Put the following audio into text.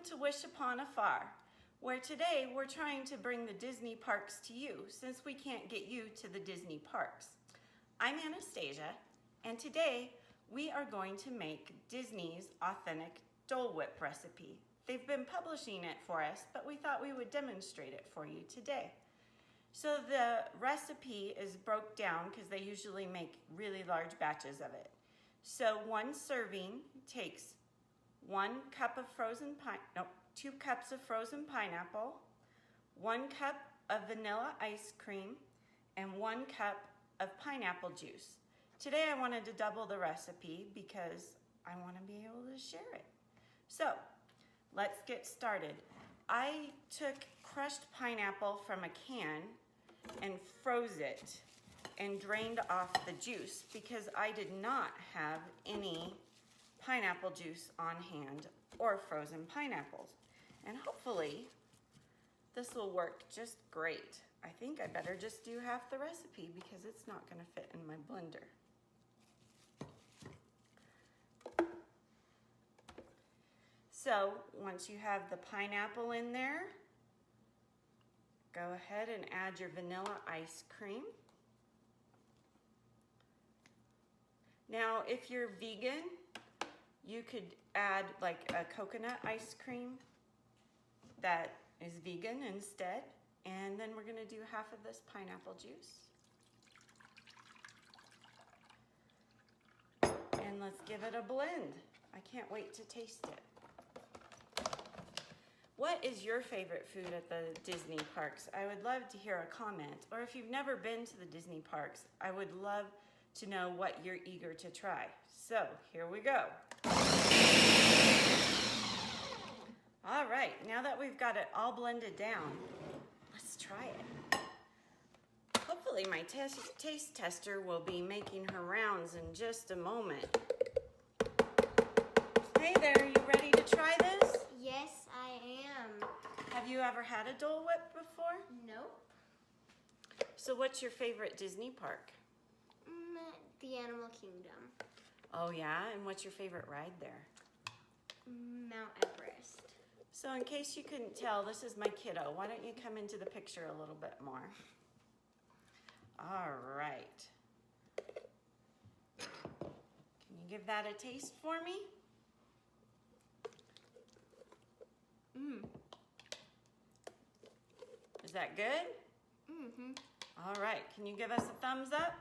Welcome to Wish Upon a Far, where today we're trying to bring the Disney parks to you since we can't get you to the Disney parks. I'm Anastasia, and today we are going to make Disney's authentic Dole Whip recipe. They've been publishing it for us, but we thought we would demonstrate it for you today. So the recipe is broke down because they usually make really large batches of it. So one serving takes 2 cups of frozen pineapple, 1 cup of vanilla ice cream, and 1 cup of pineapple juice. Today I wanted to double the recipe because I want to be able to share it. So let's get started. I took crushed pineapple from a can and froze it and drained off the juice because I did not have any pineapple juice on hand or frozen pineapples. And hopefully this will work just great. I think I better just do half the recipe because it's not going to fit in my blender. So once you have the pineapple in there, go ahead and add your vanilla ice cream. Now, if you're vegan, you could add like a coconut ice cream that is vegan instead. And then we're gonna do half of this pineapple juice. And let's give it a blend. I can't wait to taste it. What is your favorite food at the Disney parks? I would love to hear a comment. Or if you've never been to the Disney parks, I would love to know what you're eager to try. So here we go. All right, now that we've got it all blended down, let's try it. Hopefully my taste tester will be making her rounds in just a moment. Hey there, are you ready to try this? Yes, I am. Have you ever had a Dole Whip before? Nope. So what's your favorite Disney park? The Animal Kingdom. Oh yeah, and what's your favorite ride there? Mount Everest. So in case you couldn't tell, this is my kiddo. Why don't you come into the picture a little bit more? All right. Can you give that a taste for me? Is that good? Mm-hmm. All right, can you give us a thumbs up?